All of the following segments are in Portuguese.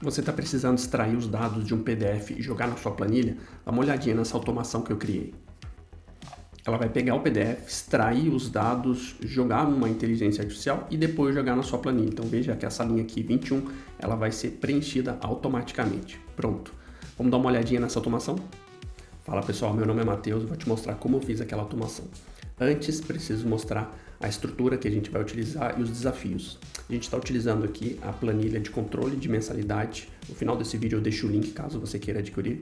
Você está precisando extrair os dados de um PDF e jogar na sua planilha? Dá uma olhadinha nessa automação que eu criei. Ela vai pegar o PDF, extrair os dados, jogar numa inteligência artificial e depois jogar na sua planilha. Então veja que essa linha aqui, 21, ela vai ser preenchida automaticamente. Pronto. Vamos dar uma olhadinha nessa automação? Fala pessoal, meu nome é Matheus, vou te mostrar como eu fiz aquela automação. Antes, preciso mostrar a estrutura que a gente vai utilizar e os desafios. A gente está utilizando aqui a planilha de controle de mensalidade. No final desse vídeo eu deixo o link caso você queira adquirir.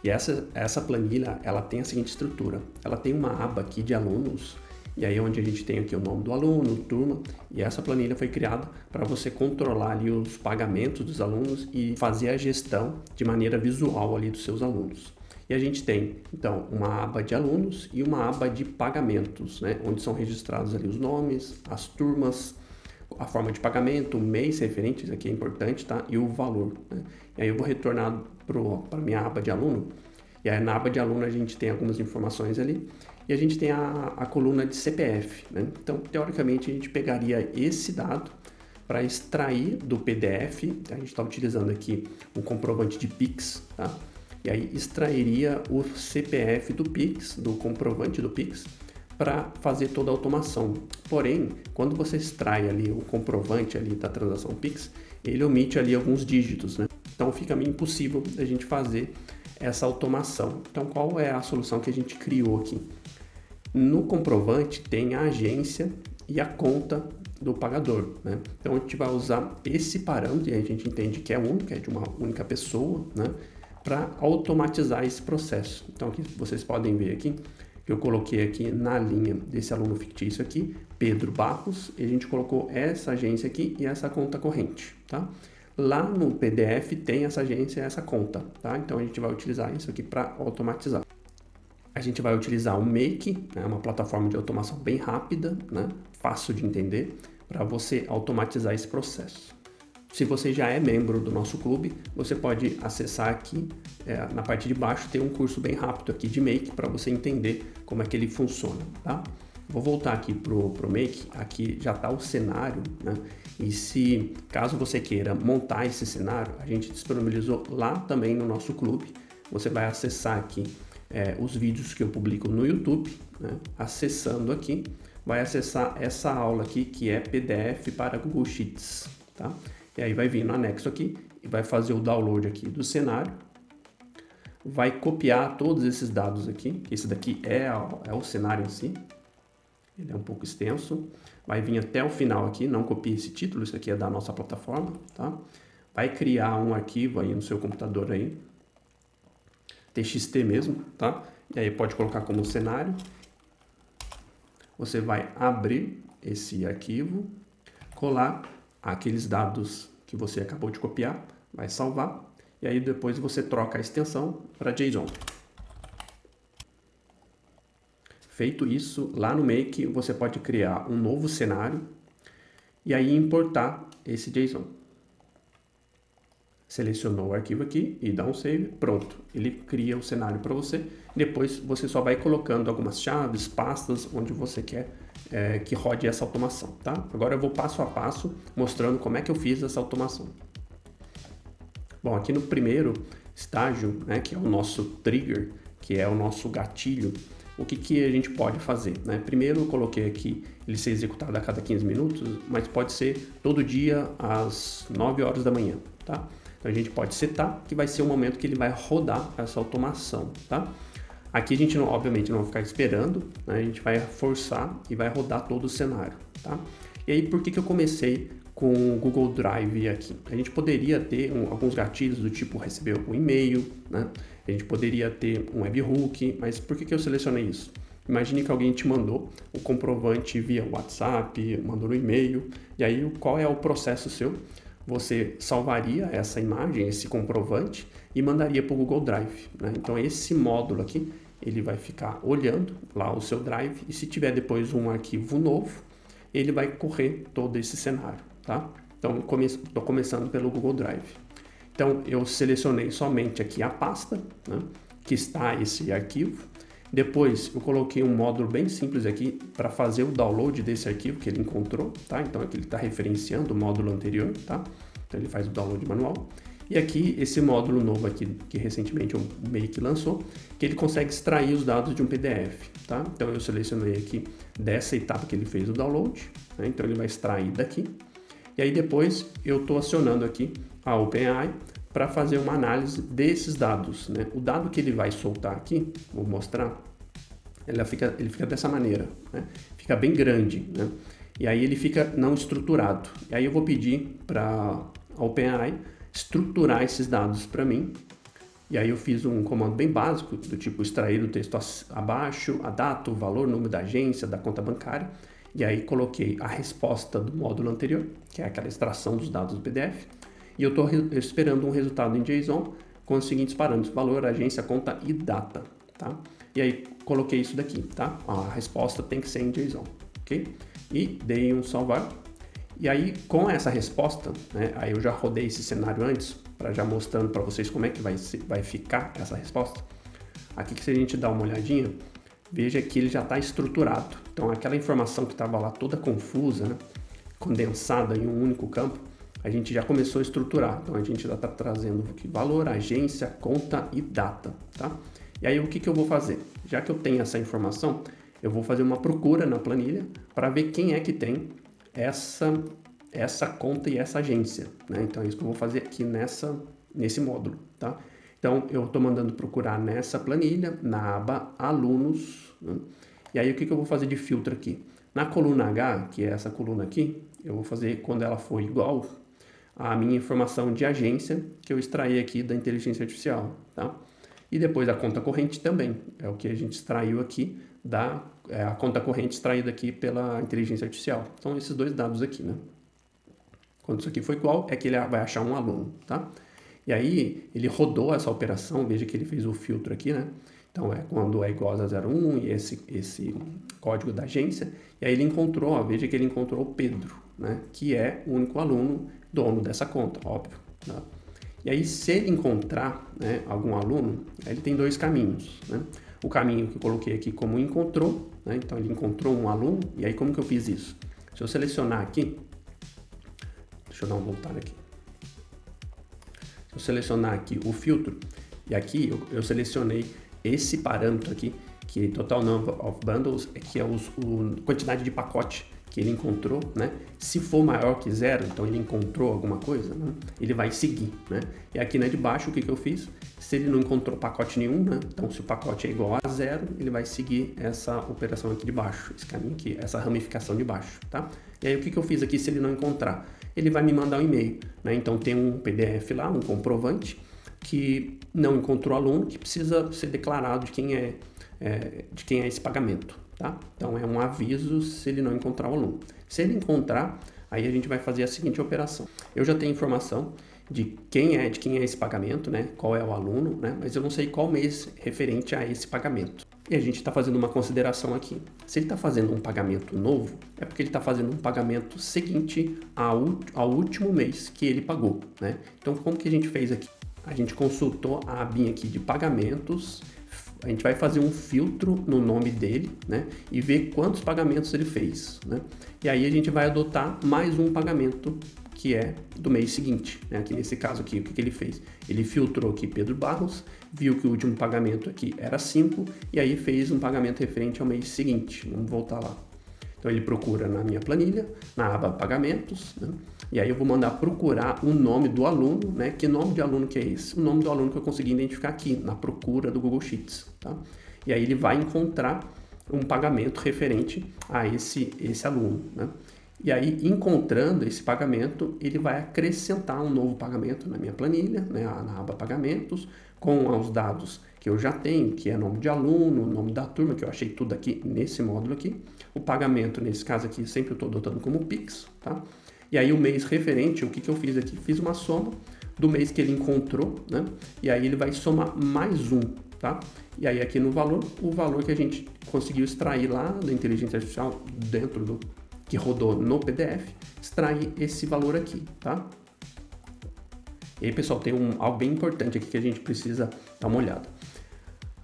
E essa planilha, ela tem a seguinte estrutura. Ela tem uma aba aqui de alunos, e aí onde a gente tem aqui o nome do aluno, turma, e essa planilha foi criada para você controlar ali os pagamentos dos alunos e fazer a gestão de maneira visual ali dos seus alunos. E a gente tem, então, uma aba de alunos e uma aba de pagamentos, né? Onde são registrados ali os nomes, as turmas, a forma de pagamento, o mês referente, isso aqui é importante, tá? E o valor, né? E aí eu vou retornar para a minha aba de aluno, e aí na aba de aluno a gente tem algumas informações ali, e a gente tem a coluna de CPF, né? Então, teoricamente, a gente pegaria esse dado para extrair do PDF, a gente está utilizando aqui um comprovante de Pix, tá? E aí extrairia o CPF do Pix, do comprovante do Pix, para fazer toda a automação. Porém, quando você extrai ali o comprovante ali da transação Pix, ele omite ali alguns dígitos, né? Então fica meio impossível a gente fazer essa automação. Então qual é a solução que a gente criou aqui? No comprovante tem a agência e a conta do pagador, né? Então a gente vai usar esse parâmetro, e a gente entende que é único, é de uma única pessoa, né? Para automatizar esse processo. Então aqui vocês podem ver aqui que eu coloquei aqui na linha desse aluno fictício aqui, Pedro Barros, e a gente colocou essa agência aqui e essa conta corrente, tá? Lá no PDF tem essa agência e essa conta, tá? Então a gente vai utilizar isso aqui para automatizar. A gente vai utilizar o Make, né, uma plataforma de automação bem rápida, né, fácil de entender, para você automatizar esse processo. Se você já é membro do nosso clube, você pode acessar aqui, na parte de baixo tem um curso bem rápido aqui de Make para você entender como é que ele funciona, tá? Vou voltar aqui pro Make, aqui já está o cenário, né? E se caso você queira montar esse cenário, a gente disponibilizou lá também no nosso clube. Você vai acessar aqui os vídeos que eu publico no YouTube, né? Acessando aqui, vai acessar essa aula aqui que é PDF para Google Sheets, tá? E aí vai vir no anexo aqui e vai fazer o download aqui do cenário. Vai copiar todos esses dados aqui. Esse daqui é o cenário em si. Ele é um pouco extenso. Vai vir até o final aqui. Não copie esse título. Isso aqui é da nossa plataforma, tá? Vai criar um arquivo aí no seu computador aí. TXT mesmo, tá? E aí pode colocar como cenário. Você vai abrir esse arquivo, colar aqueles dados que você acabou de copiar, vai salvar, e aí depois você troca a extensão para JSON. Feito isso, lá no Make você pode criar um novo cenário e aí importar esse JSON. Selecionou o arquivo aqui e dá um save, pronto. Ele cria o cenário para você, depois você só vai colocando algumas chaves, pastas, onde você quer que rode essa automação, tá? Agora eu vou passo a passo mostrando como é que eu fiz essa automação. Bom, aqui no primeiro estágio, né, que é o nosso trigger, que é o nosso gatilho, o que a gente pode fazer, né? Primeiro eu coloquei aqui ele ser executado a cada 15 minutos, mas pode ser todo dia às 9 horas da manhã, tá? Então a gente pode setar que vai ser o momento que ele vai rodar essa automação, tá? Aqui a gente obviamente não vai ficar esperando, né? A gente vai forçar e vai rodar todo o cenário, tá? E aí por que eu comecei com o Google Drive aqui? A gente poderia ter alguns gatilhos do tipo receber um e-mail, né? A gente poderia ter um webhook, mas por que eu selecionei isso? Imagine que alguém te mandou o comprovante via WhatsApp, mandou um e-mail, e aí qual é o processo seu? Você salvaria essa imagem, esse comprovante, e mandaria para o Google Drive, né? Então esse módulo aqui, ele vai ficar olhando lá o seu Drive, e se tiver depois um arquivo novo, ele vai correr todo esse cenário, tá? Então estou começando pelo Google Drive. Então eu selecionei somente aqui a pasta, né, que está esse arquivo. Depois eu coloquei um módulo bem simples aqui para fazer o download desse arquivo que ele encontrou, tá? Então aqui ele está referenciando o módulo anterior, tá? Então ele faz o download manual. E aqui, esse módulo novo aqui, que recentemente o MEI que lançou, que ele consegue extrair os dados de um PDF, tá? Então eu selecionei aqui dessa etapa que ele fez o download, né? Então ele vai extrair daqui. E aí depois eu estou acionando aqui a OpenAI para fazer uma análise desses dados, né? O dado que ele vai soltar aqui, vou mostrar, ele fica dessa maneira, né? Fica bem grande, né? E aí ele fica não estruturado. E aí eu vou pedir para a OpenAI estruturar esses dados para mim. E aí eu fiz um comando bem básico, do tipo extrair o texto abaixo, a data, o valor, o número da agência, da conta bancária. E aí coloquei a resposta do módulo anterior, que é aquela extração dos dados do PDF. E eu estou esperando um resultado em JSON com os seguintes parâmetros: valor, agência, conta e data, tá? E aí coloquei isso daqui, tá? A resposta tem que ser em JSON, ok? E dei um salvar. E aí, com essa resposta, né, aí eu já rodei esse cenário antes, para já mostrando para vocês como é que vai ficar essa resposta. Aqui, que se a gente dá uma olhadinha, veja que ele já está estruturado. Então, aquela informação que estava lá toda confusa, né, condensada em um único campo, a gente já começou a estruturar. Então, a gente já está trazendo aqui valor, agência, conta e data, tá? E aí, o que eu vou fazer? Já que eu tenho essa informação, eu vou fazer uma procura na planilha para ver quem é que tem essa conta e essa agência, né? Então é isso que eu vou fazer aqui nesse módulo, tá? Então eu estou mandando procurar nessa planilha, na aba alunos, né? E aí o que eu vou fazer de filtro aqui? Na coluna H, que é essa coluna aqui, eu vou fazer quando ela for igual à minha informação de agência que eu extraí aqui da inteligência artificial, tá? E depois a conta corrente também, é o que a gente extraiu aqui a conta corrente extraída aqui pela inteligência artificial. Então, esses dois dados aqui, né? Quando isso aqui for igual, é que ele vai achar um aluno, tá? E aí, ele rodou essa operação, veja que ele fez o filtro aqui, né? Então, é quando é igual a 01 e esse código da agência. E aí ele encontrou, ó, veja que ele encontrou o Pedro, né? Que é o único aluno dono dessa conta, óbvio, tá? E aí, se ele encontrar, né, algum aluno, ele tem dois caminhos, né? O caminho que eu coloquei aqui como encontrou, né? Então ele encontrou um aluno, e aí como que eu fiz isso? Se eu selecionar aqui, deixa eu dar um voltar aqui. Se eu selecionar aqui o filtro, e aqui eu selecionei esse parâmetro aqui, que é Total Number of Bundles, que é a quantidade de pacote que ele encontrou, né? Se for maior que 0, então ele encontrou alguma coisa, né? Ele vai seguir, né? E aqui de baixo, o que eu fiz? Se ele não encontrou pacote nenhum, né? Então se o pacote é igual a 0, ele vai seguir essa operação aqui de baixo, esse caminho aqui, essa ramificação de baixo, tá? E aí o que eu fiz aqui se ele não encontrar? Ele vai me mandar um e-mail, né? Então tem um PDF lá, um comprovante, que não encontrou aluno, que precisa ser declarado de quem é esse pagamento, tá? Então é um aviso se ele não encontrar o aluno. Se ele encontrar, aí a gente vai fazer a seguinte operação. Eu já tenho informação de quem é esse pagamento, né? Qual é o aluno, né? Mas eu não sei qual mês referente a esse pagamento. E a gente está fazendo uma consideração aqui. Se ele está fazendo um pagamento novo, é porque ele está fazendo um pagamento seguinte ao último mês que ele pagou, né? Então como que a gente fez aqui? A gente consultou a abinha aqui de pagamentos. A gente vai fazer um filtro no nome dele, né? E ver quantos pagamentos ele fez, né? E aí a gente vai adotar mais um pagamento que é do mês seguinte, né? Aqui nesse caso aqui, o que ele fez? Ele filtrou aqui Pedro Barros, viu que o último pagamento aqui era 5 e aí fez um pagamento referente ao mês seguinte. Vamos voltar lá. Então ele procura na minha planilha, na aba pagamentos, né? E aí eu vou mandar procurar o nome do aluno, né? Que nome de aluno que é esse? O nome do aluno que eu consegui identificar aqui, na procura do Google Sheets, tá? E aí ele vai encontrar um pagamento referente a esse aluno, né? E aí, encontrando esse pagamento, ele vai acrescentar um novo pagamento na minha planilha, né? Na aba pagamentos, com os dados que eu já tenho, que é nome de aluno, nome da turma, que eu achei tudo aqui nesse módulo aqui. O pagamento, nesse caso aqui, sempre eu estou adotando como Pix, tá? E aí o mês referente, o que eu fiz aqui? Fiz uma soma do mês que ele encontrou, né? E aí ele vai somar mais um, tá? E aí aqui no valor, o valor que a gente conseguiu extrair lá da inteligência artificial dentro do que rodou no PDF, extrair esse valor aqui, tá? E aí, pessoal, tem algo bem importante aqui que a gente precisa dar uma olhada.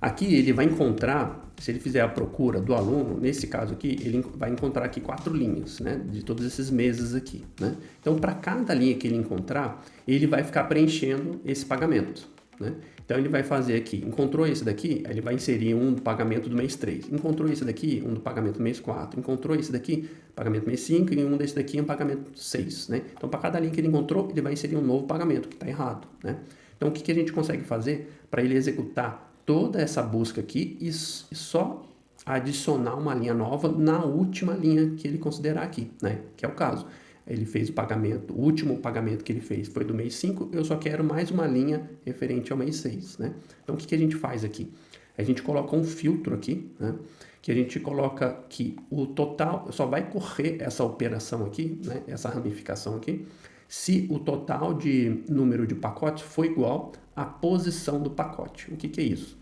Aqui ele vai encontrar, se ele fizer a procura do aluno, nesse caso aqui, ele vai encontrar aqui 4 linhas, né, de todos esses meses aqui, né? Então, para cada linha que ele encontrar, ele vai ficar preenchendo esse pagamento, né? Então, ele vai fazer aqui, encontrou esse daqui, ele vai inserir um do pagamento do mês 3. Encontrou esse daqui, um do pagamento do mês 4. Encontrou esse daqui, pagamento do mês 5, e um desse daqui é um pagamento 6, né? Então, para cada linha que ele encontrou, ele vai inserir um novo pagamento, que está errado, né? Então, o que a gente consegue fazer para ele executar toda essa busca aqui e só adicionar uma linha nova na última linha que ele considerar aqui, né? Que é o caso. Ele fez o pagamento, o último pagamento que ele fez foi do mês 5, eu só quero mais uma linha referente ao mês 6, né? Então, o que a gente faz aqui? A gente coloca um filtro aqui, né? Que a gente coloca que o total, só vai correr essa operação aqui, né? Essa ramificação aqui, se o total de número de pacotes for igual à posição do pacote. O que é isso?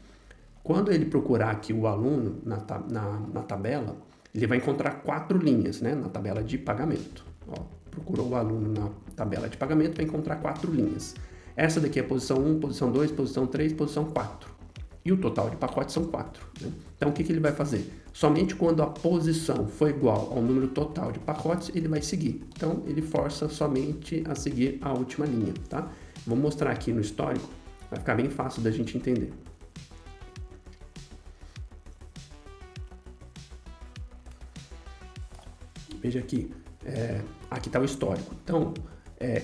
Quando ele procurar aqui o aluno na tabela, ele vai encontrar 4 linhas, né, na tabela de pagamento. Ó, procurou o aluno na tabela de pagamento, vai encontrar 4 linhas. Essa daqui é posição 1, posição 2, posição 3, posição 4. E o total de pacotes são 4. Né? Então, o que ele vai fazer? Somente quando a posição for igual ao número total de pacotes, ele vai seguir. Então, ele força somente a seguir a última linha. Tá? Vou mostrar aqui no histórico, vai ficar bem fácil da gente entender. Veja aqui, aqui está o histórico. Então,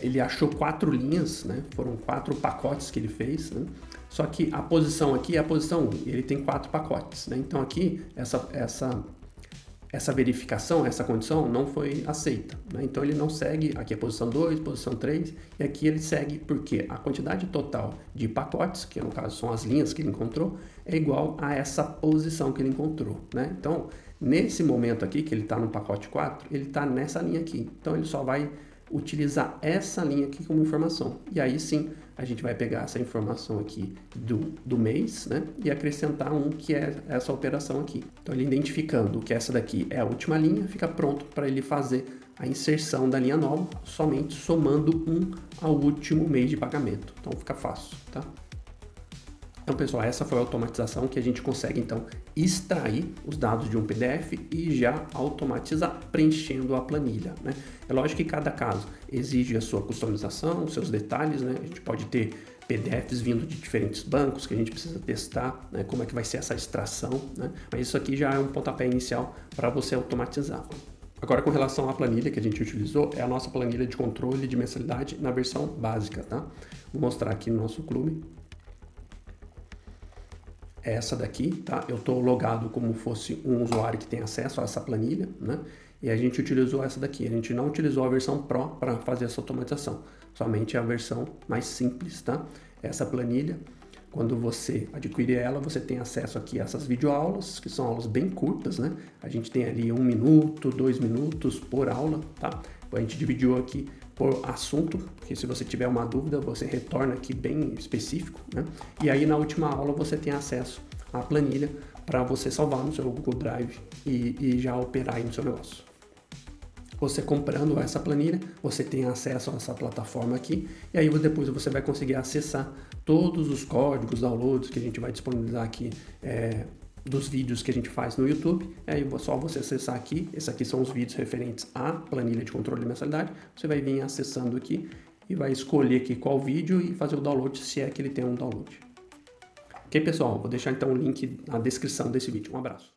ele achou 4 linhas, né? Foram 4 pacotes que ele fez, né? Só que a posição aqui é a posição 1, ele tem 4 pacotes, né? Então aqui, essa verificação, essa condição não foi aceita, né? Então ele não segue, aqui é posição 2, posição 3, e aqui ele segue porque a quantidade total de pacotes, que no caso são as linhas que ele encontrou, é igual a essa posição que ele encontrou, né? Então, nesse momento aqui, que ele está no pacote 4, ele está nessa linha aqui. Então ele só vai utilizar essa linha aqui como informação. E aí sim, a gente vai pegar essa informação aqui do mês, né? E acrescentar um que é essa operação aqui. Então, ele identificando que essa daqui é a última linha, fica pronto para ele fazer a inserção da linha nova, somente somando um ao último mês de pagamento. Então, fica fácil, tá? Então, pessoal, essa foi a automatização que a gente consegue, então, extrair os dados de um PDF e já automatizar preenchendo a planilha, né? É lógico que cada caso exige a sua customização, os seus detalhes, né? A gente pode ter PDFs vindo de diferentes bancos que a gente precisa testar, né? Como é que vai ser essa extração, né? Mas isso aqui já é um pontapé inicial para você automatizar. Agora, com relação à planilha que a gente utilizou, é a nossa planilha de controle de mensalidade na versão básica, tá? Vou mostrar aqui no nosso clube. Essa daqui, tá? Eu estou logado como fosse um usuário que tem acesso a essa planilha, né? E a gente utilizou essa daqui. A gente não utilizou a versão Pro para fazer essa automatização, somente a versão mais simples, tá? Essa planilha, quando você adquire ela, você tem acesso aqui a essas videoaulas, que são aulas bem curtas, né? A gente tem ali 1 minuto, 2 minutos por aula, tá? A gente dividiu aqui por assunto, porque se você tiver uma dúvida, você retorna aqui bem específico, né? E aí na última aula você tem acesso à planilha para você salvar no seu Google Drive e já operar aí no seu negócio. Você comprando essa planilha, você tem acesso a essa plataforma aqui, e aí depois você vai conseguir acessar todos os códigos, downloads que a gente vai disponibilizar aqui dos vídeos que a gente faz no YouTube. Aí é só você acessar aqui. Esses aqui são os vídeos referentes à planilha de controle de mensalidade. Você vai vir acessando aqui e vai escolher aqui qual vídeo e fazer o download, se é que ele tem um download. Ok, pessoal? Vou deixar então o link na descrição desse vídeo. Um abraço.